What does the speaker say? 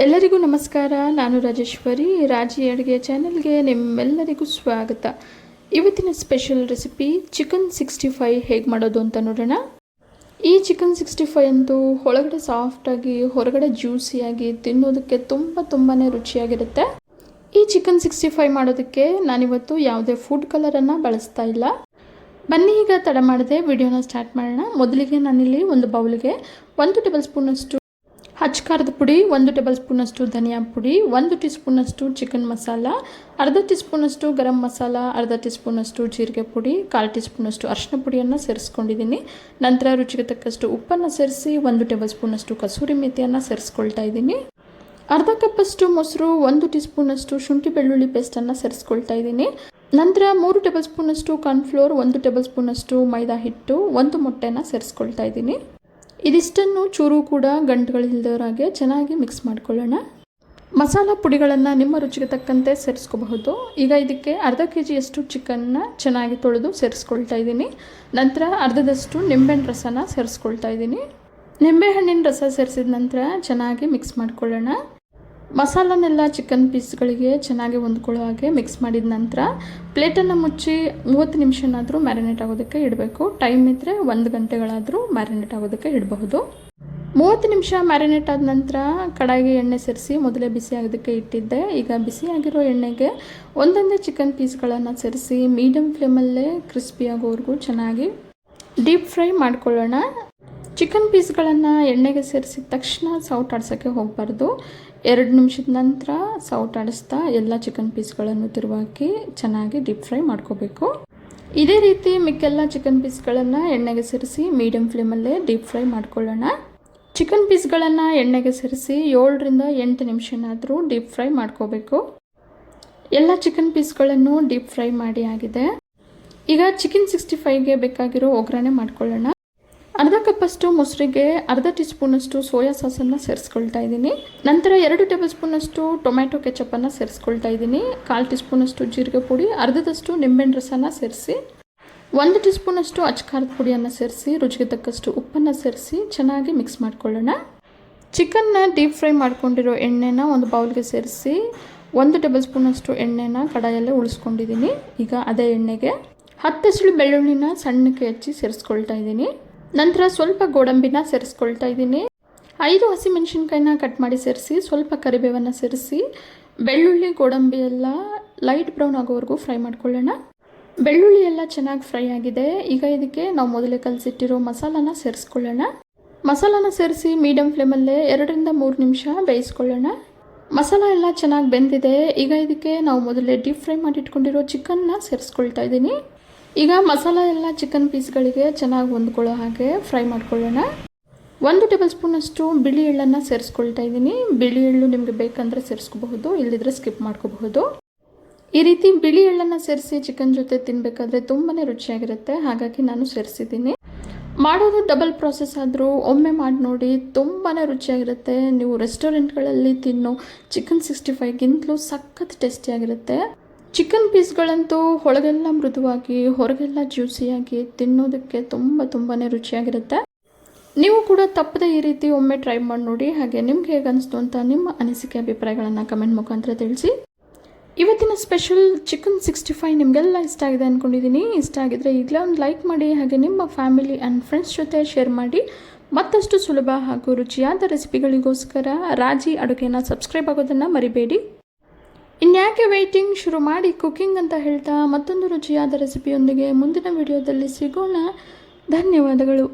ಎಲ್ಲರಿಗೂ ನಮಸ್ಕಾರ. ನಾನು ರಾಜೇಶ್ವರಿ. ರಾಜಿ ಅಡುಗೆ ಚಾನೆಲ್ಗೆ ನಿಮ್ಮೆಲ್ಲರಿಗೂ ಸ್ವಾಗತ. ಇವತ್ತಿನ ಸ್ಪೆಷಲ್ ರೆಸಿಪಿ ಚಿಕನ್ 65 ಹೇಗೆ ಮಾಡೋದು ಅಂತ ನೋಡೋಣ. ಈ ಚಿಕನ್ 65 ಅಂತೂ ಒಳಗಡೆ ಸಾಫ್ಟಾಗಿ ಹೊರಗಡೆ ಜ್ಯೂಸಿಯಾಗಿ ತಿನ್ನೋದಕ್ಕೆ ತುಂಬಾ ರುಚಿಯಾಗಿರುತ್ತೆ. ಈ ಚಿಕನ್ 65 ಮಾಡೋದಕ್ಕೆ ನಾನಿವತ್ತು ಯಾವುದೇ ಫುಡ್ ಕಲರನ್ನು ಬಳಸ್ತಾ ಇಲ್ಲ. ಬನ್ನಿ ಈಗ ತಡ ಮಾಡದೆ ವಿಡಿಯೋನ ಸ್ಟಾರ್ಟ್ ಮಾಡೋಣ. ಮೊದಲಿಗೆ ನಾನಿಲ್ಲಿ ಒಂದು ಬೌಲ್ಗೆ 1 ಟೇಬಲ್ ಸ್ಪೂನಷ್ಟು ಹಚ್ಚ ಖಾರದ ಪುಡಿ, 1 ಟೇಬಲ್ ಸ್ಪೂನಷ್ಟು ಧನಿಯಾ ಪುಡಿ, 1 ಟೀ ಸ್ಪೂನಷ್ಟು ಚಿಕನ್ ಮಸಾಲ, ಅರ್ಧ ಟೀ ಸ್ಪೂನಷ್ಟು ಗರಂ ಮಸಾಲ, ಅರ್ಧ ಟೀ ಸ್ಪೂನಷ್ಟು ಜೀರಿಗೆ ಪುಡಿ, 1/4 ಟೀ ಸ್ಪೂನಷ್ಟು ಅರಿಶಿನ ಪುಡಿಯನ್ನು ಸೇರಿಸ್ಕೊಂಡಿದ್ದೀನಿ. ನಂತರ ರುಚಿಗೆ ತಕ್ಕಷ್ಟು ಉಪ್ಪನ್ನು ಸೇರಿಸಿ 1 ಟೇಬಲ್ ಸ್ಪೂನಷ್ಟು ಕಸೂರಿ ಮೆಥಿಯನ್ನು ಸೇರಿಸ್ಕೊಳ್ತಾ ಇದ್ದೀನಿ. ಅರ್ಧ ಕಪ್ಪಷ್ಟು ಮೊಸರು, 1 ಟೀ ಸ್ಪೂನಷ್ಟು ಶುಂಠಿ ಬೆಳ್ಳುಳ್ಳಿ ಪೇಸ್ಟನ್ನು ಸೇರಿಸ್ಕೊಳ್ತಾ ಇದ್ದೀನಿ. ನಂತರ 3 ಟೇಬಲ್ ಸ್ಪೂನಷ್ಟು ಕಾರ್ನ್ಫ್ಲೋರ್, 1 ಟೇಬಲ್ ಸ್ಪೂನಷ್ಟು ಮೈದಾ ಹಿಟ್ಟು, 1 ಮೊಟ್ಟೆನ ಸೇರಿಸ್ಕೊಳ್ತಾ ಇದ್ದೀನಿ. ಇದಿಷ್ಟನ್ನು ಚೂರು ಕೂಡ ಗಂಟುಗಳಿಲ್ಲದವರಾಗೆ ಚೆನ್ನಾಗಿ ಮಿಕ್ಸ್ ಮಾಡ್ಕೊಳ್ಳೋಣ. ಮಸಾಲ ಪುಡಿಗಳನ್ನು ನಿಮ್ಮ ರುಚಿಗೆ ತಕ್ಕಂತೆ ಸೇರಿಸ್ಕೋಬಹುದು. ಈಗ ಇದಕ್ಕೆ ಅರ್ಧ ಕೆಜಿಯಷ್ಟು ಚಿಕನ್ನ ಚೆನ್ನಾಗಿ ತೊಳೆದು ಸೇರಿಸ್ಕೊಳ್ತಾ ಇದ್ದೀನಿ. ನಂತರ ಅರ್ಧದಷ್ಟು ನಿಂಬೆಹಣ್ಣು ರಸನ ಸೇರಿಸ್ಕೊಳ್ತಾ ಇದ್ದೀನಿ. ನಿಂಬೆಹಣ್ಣಿನ ರಸ ಸೇರಿಸಿದ ನಂತರ ಚೆನ್ನಾಗಿ ಮಿಕ್ಸ್ ಮಾಡ್ಕೊಳ್ಳೋಣ. ಮಸಾಲನೆಲ್ಲ ಚಿಕನ್ ಪೀಸ್ಗಳಿಗೆ ಚೆನ್ನಾಗಿ ಹೊಂದ್ಕೊಳ್ಳೋ ಹಾಗೆ ಮಿಕ್ಸ್ ಮಾಡಿದ ನಂತರ ಪ್ಲೇಟನ್ನು ಮುಚ್ಚಿ 30 ನಿಮಿಷನಾದರೂ ಮ್ಯಾರಿನೇಟ್ ಆಗೋದಕ್ಕೆ ಇಡಬೇಕು. ಟೈಮ್ ಇದ್ದರೆ 1 ಗಂಟೆಗಳಾದರೂ ಮ್ಯಾರಿನೇಟ್ ಆಗೋದಕ್ಕೆ ಇಡಬಹುದು. 30 ನಿಮಿಷ ಮ್ಯಾರಿನೇಟ್ ಆದ ನಂತರ ಕಡಾಯಿಗೆ ಎಣ್ಣೆ ಸೇರಿಸಿ ಮೊದಲೇ ಬಿಸಿ ಆಗೋದಕ್ಕೆ ಇಟ್ಟಿದ್ದೆ. ಈಗ ಬಿಸಿಯಾಗಿರೋ ಎಣ್ಣೆಗೆ ಒಂದೊಂದೇ ಚಿಕನ್ ಪೀಸ್ಗಳನ್ನು ಸೇರಿಸಿ ಮೀಡಿಯಮ್ ಫ್ಲೇಮಲ್ಲೇ ಕ್ರಿಸ್ಪಿ ಆಗೋವರೆಗೂ ಚೆನ್ನಾಗಿ ಡೀಪ್ ಫ್ರೈ ಮಾಡ್ಕೊಳ್ಳೋಣ. ಚಿಕನ್ ಪೀಸ್ಗಳನ್ನು ಎಣ್ಣೆಗೆ ಸೇರಿಸಿದ ತಕ್ಷಣ ಸೌಟ್ ಆಡ್ಸೋಕ್ಕೆ ಹೋಗಬಾರ್ದು. 2 ನಿಮಿಷದ ನಂತರ ಸೌಟ್ ಆಡಿಸ್ತಾ ಎಲ್ಲ ಚಿಕನ್ ಪೀಸ್ಗಳನ್ನು ತಿರುವಾಕಿ ಚೆನ್ನಾಗಿ ಡೀಪ್ ಫ್ರೈ ಮಾಡ್ಕೋಬೇಕು. ಇದೇ ರೀತಿ ಮಿಕ್ಕೆಲ್ಲ ಚಿಕನ್ ಪೀಸ್ಗಳನ್ನು ಎಣ್ಣೆಗೆ ಸೇರಿಸಿ ಮೀಡಿಯಮ್ ಫ್ಲೇಮಲ್ಲೇ ಡೀಪ್ ಫ್ರೈ ಮಾಡ್ಕೊಳ್ಳೋಣ. ಚಿಕನ್ ಪೀಸ್ಗಳನ್ನು ಎಣ್ಣೆಗೆ ಸೇರಿಸಿ 7 ರಿಂದ 8 ನಿಮಿಷನಾದರೂ ಡೀಪ್ ಫ್ರೈ ಮಾಡ್ಕೋಬೇಕು. ಎಲ್ಲ ಚಿಕನ್ ಪೀಸ್ಗಳನ್ನು ಡೀಪ್ ಫ್ರೈ ಮಾಡಿ ಆಗಿದೆ. ಈಗ ಚಿಕನ್ 65ಗೆ ಬೇಕಾಗಿರೋ ಒಗ್ಗರಣೆ ಮಾಡ್ಕೊಳ್ಳೋಣ. ಅರ್ಧ ಕಪ್ಪಷ್ಟು ಮೊಸರಿಗೆ ಅರ್ಧ ಟೀ ಸ್ಪೂನಷ್ಟು ಸೋಯಾ ಸಾಸನ್ನು ಸೇರಿಸ್ಕೊಳ್ತಾ ಇದ್ದೀನಿ. ನಂತರ 2 ಟೇಬಲ್ ಸ್ಪೂನಷ್ಟು ಟೊಮ್ಯಾಟೊ ಕೆಚಪ್ಪನ್ನು ಸೇರಿಸ್ಕೊಳ್ತಾ ಇದ್ದೀನಿ. 1/4 ಟೀ ಸ್ಪೂನಷ್ಟು ಜೀರಿಗೆ ಪುಡಿ, ಅರ್ಧದಷ್ಟು ನಿಂಬೆಹಣ್ಣು ರಸನ ಸೇರಿಸಿ 1 ಟೀ ಸ್ಪೂನಷ್ಟು ಅಚ್ಚ ಖಾರದ ಪುಡಿಯನ್ನು ಸೇರಿಸಿ ರುಚಿಗೆ ತಕ್ಕಷ್ಟು ಉಪ್ಪನ್ನು ಸೇರಿಸಿ ಚೆನ್ನಾಗಿ ಮಿಕ್ಸ್ ಮಾಡ್ಕೊಳ್ಳೋಣ. ಚಿಕನ್ನ ಡೀಪ್ ಫ್ರೈ ಮಾಡ್ಕೊಂಡಿರೋ ಎಣ್ಣೆನ ಒಂದು ಬೌಲ್ಗೆ ಸೇರಿಸಿ 1 ಟೇಬಲ್ ಸ್ಪೂನಷ್ಟು ಎಣ್ಣೆನ ಕಡಾಯಲ್ಲೇ ಉಳಿಸ್ಕೊಂಡಿದ್ದೀನಿ. ಈಗ ಅದೇ ಎಣ್ಣೆಗೆ 10 ಎಸಳು ಬೆಳ್ಳುಳ್ಳಿನ ಸಣ್ಣಕ್ಕೆ ಹೆಚ್ಚಿ ಸೇರಿಸ್ಕೊಳ್ತಾ ಇದ್ದೀನಿ. ನಂತರ ಸ್ವಲ್ಪ ಗೋಡಂಬಿನ ಸೇರಿಸ್ಕೊಳ್ತಾ ಇದ್ದೀನಿ. 5 ಹಸಿಮೆಣಸಿನ್ಕಾಯಿನ ಕಟ್ ಮಾಡಿ ಸೇರಿಸಿ ಸ್ವಲ್ಪ ಕರಿಬೇವನ್ನು ಸೇರಿಸಿ ಬೆಳ್ಳುಳ್ಳಿ ಗೋಡಂಬಿ ಎಲ್ಲ ಲೈಟ್ ಬ್ರೌನ್ ಆಗೋವರೆಗೂ ಫ್ರೈ ಮಾಡ್ಕೊಳ್ಳೋಣ. ಬೆಳ್ಳುಳ್ಳಿ ಎಲ್ಲ ಚೆನ್ನಾಗಿ ಫ್ರೈ ಆಗಿದೆ. ಈಗ ಇದಕ್ಕೆ ನಾವು ಮೊದಲೇ ಕಲಸಿಟ್ಟಿರೋ ಮಸಾಲಾನ ಸೇರಿಸ್ಕೊಳ್ಳೋಣ. ಮಸಾಲಾನ ಸೇರಿಸಿ ಮೀಡಿಯಮ್ ಫ್ಲೇಮಲ್ಲೇ 2 ರಿಂದ 3 ನಿಮಿಷ ಬೇಯಿಸ್ಕೊಳ್ಳೋಣ. ಮಸಾಲ ಎಲ್ಲ ಚೆನ್ನಾಗಿ ಬೆಂದಿದೆ. ಈಗ ಇದಕ್ಕೆ ನಾವು ಮೊದಲೇ ಡೀಪ್ ಫ್ರೈ ಮಾಡಿಟ್ಕೊಂಡಿರೋ ಚಿಕನ್ನ ಸೇರಿಸ್ಕೊಳ್ತಾ ಇದ್ದೀನಿ. ಈಗ ಮಸಾಲ ಎಲ್ಲ ಚಿಕನ್ ಪೀಸ್ಗಳಿಗೆ ಚೆನ್ನಾಗಿ ಹೊಂದ್ಕೊಳ್ಳೋ ಹಾಗೆ ಫ್ರೈ ಮಾಡ್ಕೊಳ್ಳೋಣ. 1 ಟೇಬಲ್ ಸ್ಪೂನಷ್ಟು ಬಿಳಿ ಎಳ್ಳನ್ನು ಸೇರಿಸ್ಕೊಳ್ತಾ ಇದ್ದೀನಿ. ಬಿಳಿ ಎಳ್ಳು ನಿಮಗೆ ಬೇಕಂದರೆ ಸೇರಿಸ್ಕೋಬಹುದು, ಇಲ್ಲದಿದ್ದರೆ ಸ್ಕಿಪ್ ಮಾಡ್ಕೋಬಹುದು. ಈ ರೀತಿ ಬಿಳಿ ಎಳ್ಳನ್ನು ಸೇರಿಸಿ ಚಿಕನ್ ಜೊತೆ ತಿನ್ನಬೇಕಾದ್ರೆ ತುಂಬಾ ರುಚಿಯಾಗಿರುತ್ತೆ. ಹಾಗಾಗಿ ನಾನು ಸೇರಿಸಿದ್ದೀನಿ. ಮಾಡೋದು ಡಬಲ್ ಪ್ರಾಸೆಸ್ ಆದರೂ ಒಮ್ಮೆ ಮಾಡಿ ನೋಡಿ, ತುಂಬಾ ರುಚಿಯಾಗಿರುತ್ತೆ. ನೀವು ರೆಸ್ಟೋರೆಂಟ್ಗಳಲ್ಲಿ ತಿನ್ನೋ ಚಿಕನ್ 65ಗಿಂತಲೂ ಸಖತ್ ಟೇಸ್ಟಿಯಾಗಿರುತ್ತೆ. ಚಿಕನ್ ಪೀಸ್ಗಳಂತೂ ಒಳಗೆಲ್ಲ ಮೃದುವಾಗಿ ಹೊರಗೆಲ್ಲ ಜ್ಯೂಸಿಯಾಗಿ ತಿನ್ನೋದಕ್ಕೆ ತುಂಬಾ ರುಚಿಯಾಗಿರುತ್ತೆ. ನೀವು ಕೂಡ ತಪ್ಪದೆ ಈ ರೀತಿ ಒಮ್ಮೆ ಟ್ರೈ ಮಾಡಿ ನೋಡಿ. ಹಾಗೆ ನಿಮ್ಗೆ ಹೇಗೆ ಅನಿಸ್ತು ಅಂತ ನಿಮ್ಮ ಅನಿಸಿಕೆ ಅಭಿಪ್ರಾಯಗಳನ್ನು ಕಮೆಂಟ್ ಮುಖಾಂತರ ತಿಳಿಸಿ. ಇವತ್ತಿನ ಸ್ಪೆಷಲ್ ಚಿಕನ್ 65 ನಿಮಗೆಲ್ಲ ಇಷ್ಟ ಆಗಿದೆ ಅಂದ್ಕೊಂಡಿದ್ದೀನಿ. ಇಷ್ಟ ಆಗಿದ್ರೆ ಈಗಲೇ ಒಂದು ಲೈಕ್ ಮಾಡಿ. ಹಾಗೆ ನಿಮ್ಮ ಫ್ಯಾಮಿಲಿ ಆ್ಯಂಡ್ ಫ್ರೆಂಡ್ಸ್ ಜೊತೆ ಶೇರ್ ಮಾಡಿ. ಮತ್ತಷ್ಟು ಸುಲಭ ಹಾಗೂ ರುಚಿಯಾದ ರೆಸಿಪಿಗಳಿಗೋಸ್ಕರ ರಾಜಿ ಅಡುಗೆನ ಸಬ್ಸ್ಕ್ರೈಬ್ ಆಗೋದನ್ನು ಮರಿಬೇಡಿ. ಇನ್ಯಾಕೆ ವೇಟಿಂಗ್, ಶುರು ಮಾಡಿ ಕುಕಿಂಗ್ ಅಂತ ಹೇಳ್ತಾ ಮತ್ತೊಂದು ರುಚಿಯಾದ ರೆಸಿಪಿಯೊಂದಿಗೆ ಮುಂದಿನ ವಿಡಿಯೋದಲ್ಲಿ ಸಿಗೋಣ. ಧನ್ಯವಾದಗಳು.